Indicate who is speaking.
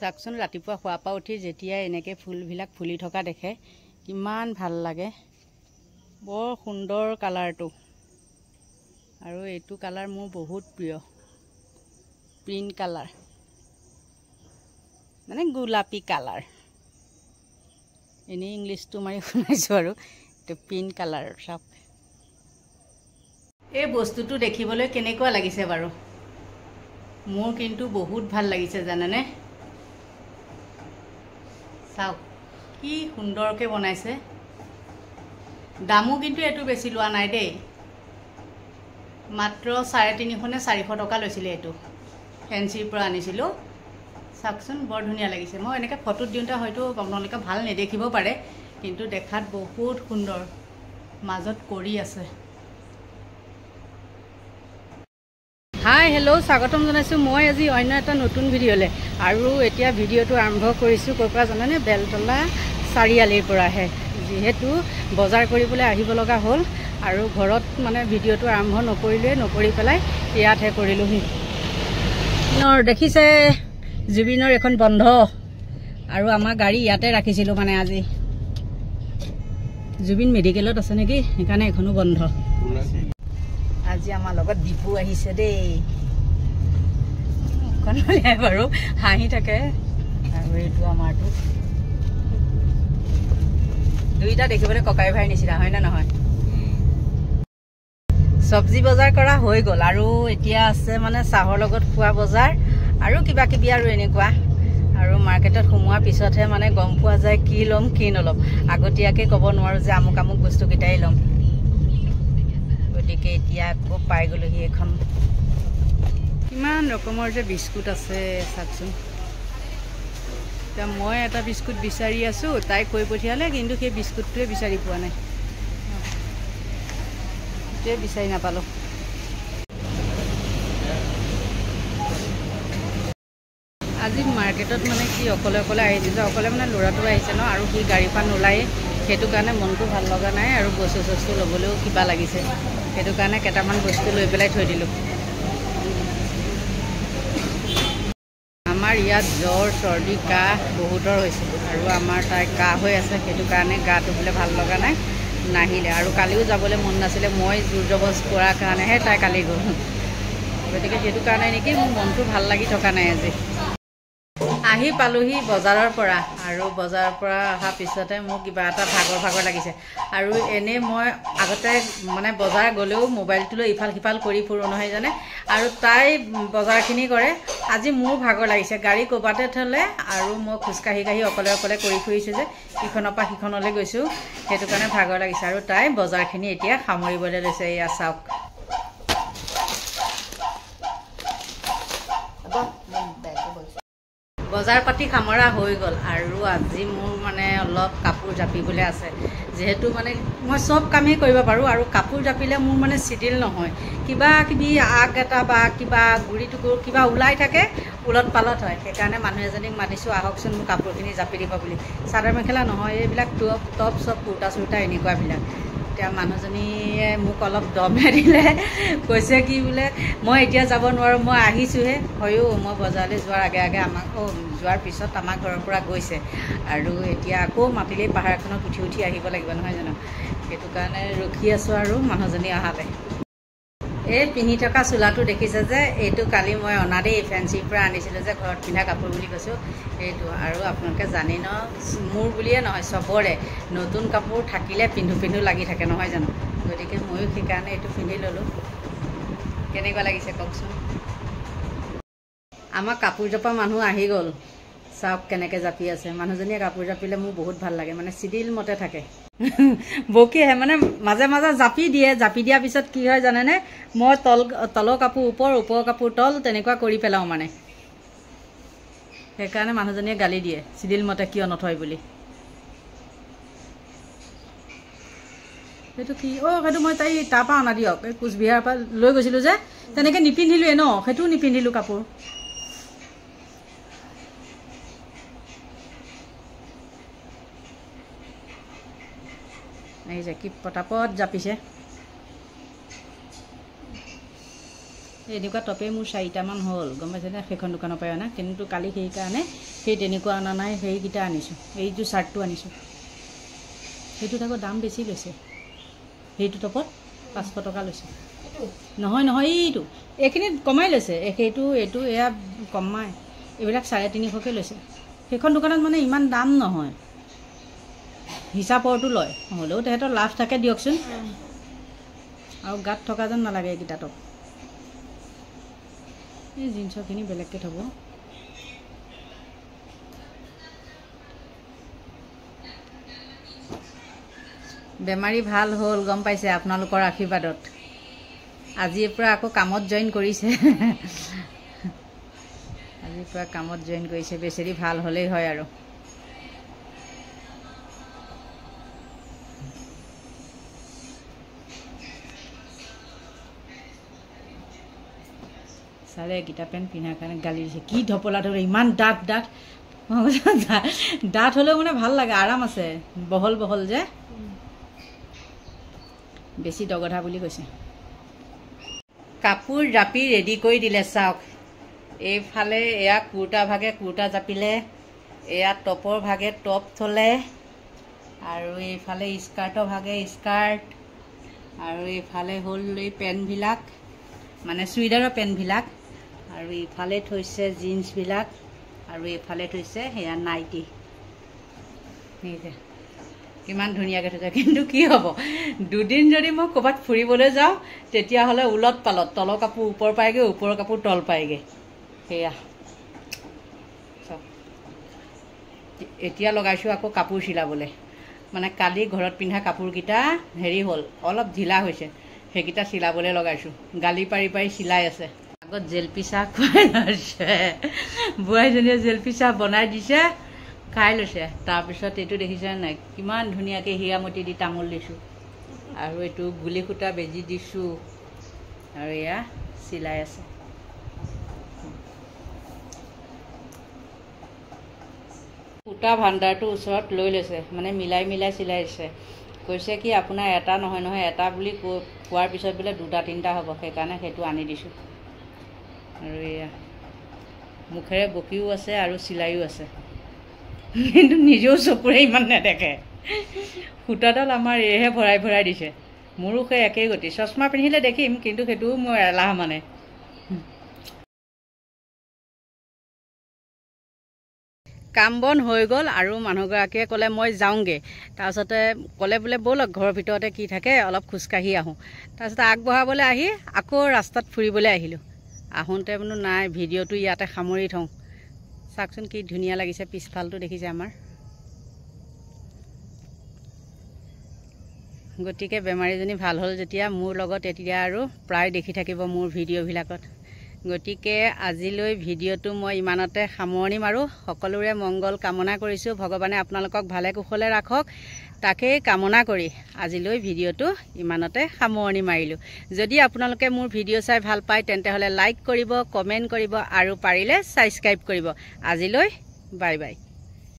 Speaker 1: চাকচোন ৰাতিপুৱা শুৱাৰ পৰা উঠি যেতিয়া এনেকৈ ফুলবিলাক ফুলি থকা দেখে কিমান ভাল লাগে। বৰ সুন্দৰ কালাৰটো, আৰু এইটো কালাৰ মোৰ বহুত প্ৰিয়, প্ৰিণ্ট কালাৰ মানে গোলাপী কালাৰ। এনেই ইংলিছটো মাৰি শুনাইছোঁ আৰু এইটো প্ৰিণ্ট কালাৰ। চাওক এই বস্তুটো দেখিবলৈ কেনেকুৱা লাগিছে বাৰু? মোৰ কিন্তু বহুত ভাল লাগিছে জানেনে। চাওক কি সুন্দৰকৈ বনাইছে। দামো কিন্তু এইটো বেছি লোৱা নাই দেই, মাত্ৰ 350 নে 400 টকা লৈছিলে। এইটো ফেঞ্চিৰ পৰা আনিছিলোঁ। চাওকচোন বৰ ধুনীয়া লাগিছে। মই এনেকৈ ফটোত দিওঁতে হয়তো আপোনালোকে ভাল নেদেখিব পাৰে, কিন্তু দেখাত বহুত সুন্দৰ, মাজত কৰি আছে। হাই হেল্ল', স্বাগতম জনাইছোঁ মই আজি অন্য এটা নতুন ভিডিঅ'লৈ। আৰু এতিয়া ভিডিঅ'টো আৰম্ভ কৰিছোঁ ক'ৰ পৰা জানেনে? বেলতলা চাৰিআলিৰ পৰাহে, যিহেতু বজাৰ কৰিবলৈ আহিব লগা হ'ল আৰু ঘৰত মানে ভিডিঅ'টো আৰম্ভ নকৰি পেলাই ইয়াতহে কৰিলোঁহি। দেখিছে জুবিনৰ এখন বন্ধ, আৰু আমাৰ গাড়ী ইয়াতে ৰাখিছিলোঁ মানে আজি। জুবিন মেডিকেলত আছে নেকি, সেইকাৰণে এখনো বন্ধ। আজি আমাৰ লগত দীপু আহিছে দেই, বাৰু হাঁহি থাকে। আৰু এইটো আমাৰটো, দুইটা দেখিবলৈ ককাই ভাই নিচিনা, হয় নে নহয়? চব্জি বজাৰ কৰা হৈ গ'ল, আৰু এতিয়া আছে মানে চাহৰ লগত খোৱা বজাৰ আৰু কিবা কিবি আৰু এনেকুৱা। আৰু মাৰ্কেটত সোমোৱাৰ পিছতহে মানে গম পোৱা যায় কি ল'ম কি নল'ম। আগতীয়াকৈ ক'ব নোৱাৰোঁ যে আমুক আমুক বস্তুকেইটাই ল'ম। গতিকে এতিয়া আকৌ পাই গ'লোহি এখন। কিমান ৰকমৰ যে বিস্কুট আছে চাওকচোন। এতিয়া মই এটা বিস্কুট বিচাৰি আছোঁ, তাই কৈ পঠিয়ালে, কিন্তু সেই বিস্কুটটোৱে বিচাৰি পোৱা নাই, সেইটোৱে বিচাৰি নাপালোঁ। আজি মাৰ্কেটত মানে কি অকলে আহিছে যে, অকলে মানে ল'ৰাটো আহিছে ন, আৰু সি গাড়ীখন নোলায়ে, সেইটো কাৰণে মনটো ভাল লগা নাই, আৰু বস্তু ল'বলৈও কিবা লাগিছে। সেইটো কাৰণে কেইটামান বস্তু লৈ পেলাই থৈ দিলোঁ। আমাৰ ইয়াত জ্বৰ চৰ্দি কাহ বহুতৰ হৈছে, আৰু আমাৰ তাই কাহ হৈ আছে, সেইটো কাৰণে গাটো বোলে ভাল লগা নাই, নাহিলে। আৰু কালিও যাবলৈ মন নাছিলে, মই জোৰ জবজ কৰাৰ কাৰণেহে তাই কালি গ'ল। গতিকে সেইটো কাৰণে নেকি মোৰ মনটো ভাল লাগি থকা নাই আজি। আহি পালোহি বজাৰৰ পৰা, আৰু বজাৰৰ পৰা অহাৰ পিছতে মোৰ কিবা এটা ভাগৰ লাগিছে। আৰু এনেই মই আগতে মানে বজাৰ গ'লেও মোবাইলটো লৈ ইফাল সিফাল কৰি ফুৰোঁ নহয় জানে, আৰু তাই বজাৰখিনি কৰে। আজি মোৰ ভাগৰ লাগিছে, গাড়ী ক'ৰবাতে থ'লে, আৰু মই খোজকাঢ়ি অকলে কৰি ফুৰিছোঁ যে, ইখনৰ পৰা সিখনলৈ গৈছোঁ, সেইটো কাৰণে ভাগৰ লাগিছে। আৰু তাই বজাৰখিনি এতিয়া সামৰিবলৈ লৈছে। এয়া চাওক, বজাৰ পাতি সামৰা হৈ গ'ল। আৰু আজি মোৰ মানে অলপ কাপোৰ জাপিবলৈ আছে, যিহেতু মানে মই চব কামেই কৰিব পাৰোঁ, আৰু কাপোৰ জাপিলে মোৰ মানে চিডিল নহয়, কিবা কিবি আগ এটা বা কিবা গুৰি টুকুৰ কিবা ওলাই থাকে, উলট পালট হয়। সেইকাৰণে মানুহ এজনীক মাতিছোঁ, আহকচোন মোৰ কাপোৰখিনি জাপি দিব বুলি। চাদৰ মেখেলা নহয়, এইবিলাক টপ চব কুৰ্তা চুৰ্তা এনেকুৱাবিলাক। এতিয়া মানুহজনীয়ে মোক অলপ দমহে দিলে, কৈছে কি বোলে মই এতিয়া যাব নোৱাৰোঁ, মই আহিছোঁহে। হয়ো, মই বজাৰলৈ যোৱাৰ আগে যোৱাৰ পিছত আমাৰ ঘৰৰ পৰা গৈছে, আৰু এতিয়া আকৌ মাতিলেই পাহাৰখনত উঠি আহিব লাগিব নহয় জানো। সেইটো কাৰণে ৰখি আছোঁ আৰু মানুহজনী অহালৈ। এই পিন্ধি থকা চোলাটো দেখিছে যে, এইটো কালি মই অনা দেই, ফেঞ্চিৰ পৰা আনিছিলোঁ যে, ঘৰত পিন্ধা কাপোৰ বুলি কৈছোঁ এইটো। আৰু আপোনালোকে জানে ন, মোৰ বুলিয়ে নহয় চবৰে নতুন কাপোৰ থাকিলে পিন্ধো লাগি থাকে নহয় জানো। গতিকে ময়ো সেইকাৰণে এইটো পিন্ধি ল'লোঁ। কেনেকুৱা লাগিছে কওকচোন। আমাৰ কাপোৰ জপা মানুহ আহি গ'ল, চাওক কেনেকৈ জাপি আছে। মানুহজনীয়ে কাপোৰ জাপিলে মোৰ বহুত ভাল লাগে, মানে চিডিল মতে থাকে। বকি আহে মানে মাজে জাপি দিয়ে। জাপি দিয়াৰ পিছত কি হয় জানেনে, মই তলৰ কাপোৰ ওপৰৰ কাপোৰ তল, তেনেকুৱা কৰি পেলাওঁ মানে। সেইকাৰণে মানুহজনীয়ে গালি দিয়ে, চিডিল মতে কিয় নথয় বুলি। সেইটো কি সেইটো মই তাই তাৰ পৰা অনা দিয়ক, এই কোচবিহাৰৰ পৰা লৈ গৈছিলোঁ যে, তেনেকৈ নিপিন্ধিলোৱে ন, সেইটোও নিপিন্ধিলোঁ কাপোৰ। এই যে কি পটাপট জাপিছে। এনেকুৱা টপেই মোৰ 4টামান হ'ল গম পাইছেনে সেইখন দোকানৰ পৰাই অনা কিন্তু কালি সেইকাৰণে সেই তেনেকুৱা অনা নাই সেইকেইটা আনিছোঁ এইটো চাৰ্টটো আনিছোঁ সেইটোত আকৌ দাম বেছি লৈছে সেইটো টপত 500 টকা লৈছে নহয় নহয় এইটো এইখিনিত কমাই লৈছে সেইটো এইটো এয়া কমাই এইবিলাক 350কৈ লৈছে সেইখন দোকানত মানে ইমান দাম নহয় হিচাপৰটো লয় হ'লেও তেহেঁতৰ লাভ থাকে দিয়কচোন আৰু গাত থকা যেন নালাগে এইকেইটা টপ এই জিন্সৰখিনি বেলেগকৈ থ'ব বেমাৰী ভাল হ'ল গম পাইছে আপোনালোকৰ আশীৰ্বাদত আজিৰ পৰা আকৌ কামত জইন কৰিছে আজিৰ পৰা কামত জইন কৰিছে বেচেৰি ভাল হ'লেই হয় আৰু চাৰে গীতা পেণ্ট পিন্ধাৰ কাৰণে গালি দিছে কি ঢপলা ধৰে ইমান ডাঠ ডাঠ ডাঠ হ'লেও মানে ভাল লাগে আৰাম আছে বহল বহল যে বেছি দগধা বুলি কৈছে কাপোৰ জাপি ৰেডি কৰি দিলে চাওক এইফালে এয়া কুৰ্তা ভাগে কুৰ্তা জাপিলে এয়া টপৰ ভাগে টপ থ'লে আৰু এইফালে স্কাৰ্টৰ ভাগে স্কাৰ্ট আৰু এইফালে হ'ল এই পেণ্টবিলাক মানে চুইদাৰৰ পেণ্টবিলাক আৰু ইফালে থৈছে জিন্সবিলাক আৰু এইফালে থৈছে সেয়া নাইটি কিমান ধুনীয়াকৈ থৈছে কিন্তু কি হ'ব দুদিন যদি মই ক'ৰবাত ফুৰিবলৈ যাওঁ তেতিয়াহ'লে উলট পালট তলৰ কাপোৰ ওপৰ পায়গৈ ওপৰৰ কাপোৰ তল পায়গৈ সেয়া চাওক এতিয়া লগাইছোঁ আকৌ কাপোৰ চিলাবলৈ মানে কালি ঘৰত পিন্ধা কাপোৰকেইটা হেৰি হ'ল অলপ ঢিলা হৈছে সেইকেইটা চিলাবলৈ লগাইছোঁ গালি পাৰি পাৰি চিলাই আছে আগত জেলপি চাহ খুৱাই লৈছে বোৱাৰীজনীয়ে জেলপি চাহ বনাই দিছে খাই লৈছে তাৰপিছত এইটো দেখিছে নাই কিমান ধুনীয়াকৈ হীৰামতি দি তামোল দিছোঁ আৰু এইটো গুলি সূতা বেজি দিছোঁ আৰু এয়া চিলাই আছে সূতা ভাণ্ডাৰটো ওচৰত লৈ লৈছে মানে মিলাই মিলাই চিলাইছে কৈছে কি আপোনাৰ এটা নহয় নহয় এটা বুলি কোৱাৰ পিছত বোলে 2টা 3টা হ'ব সেইকাৰণে সেইটো আনি দিছোঁ আৰু এয়া মুখেৰে বকিও আছে আৰু চিলাইও আছে কিন্তু নিজেও চকুৰে ইমান নেদেখে সূতাডাল আমাৰ এহে ভৰাই ভৰাই দিছে মোৰো সেই একেই গতি চশমা পিন্ধিলে দেখিম কিন্তু সেইটোও মোৰ এলাহ মানে কাম বন হৈ গ'ল আৰু মানুহগৰাকীয়ে ক'লে মই যাওঁগৈ তাৰপিছতে ক'লে বোলে ব'লক ঘৰৰ ভিতৰতে কি থাকে অলপ খোজকাঢ়ি আহোঁ তাৰপিছতে আগবঢ়াবলৈ আহি আকৌ ৰাস্তাত ফুৰিবলৈ আহিলোঁ আহোঁতে বোলো নাই ভিডিঅ'টো ইয়াতে সামৰি থওঁ চাওকচোন কি ধুনীয়া লাগিছে পিছফালটো দেখিছে আমাৰ গতিকে বেমাৰীজনী ভাল হ'ল যেতিয়া মোৰ লগত এতিয়া আৰু প্ৰায় দেখি থাকিব মোৰ ভিডিঅ'বিলাকত গতিকে আজিলৈ ভিডিঅ'টো মই ইমানতে সামৰণি মাৰোঁ সকলোৰে মংগল কামনা কৰিছোঁ ভগৱানে আপোনালোকক ভালে কুশলে ৰাখক তাকেই কামনা কৰি আজিলৈ ভিডিঅ'টো ইমানতে সামৰণি মাৰিলোঁ যদি আপোনালোকে মোৰ ভিডিঅ' চাই ভাল পায় তেন্তে হ'লে লাইক কৰিব কমেণ্ট কৰিব আৰু পাৰিলে ছাবস্ক্ৰাইব কৰিব আজিলৈ বাই বাই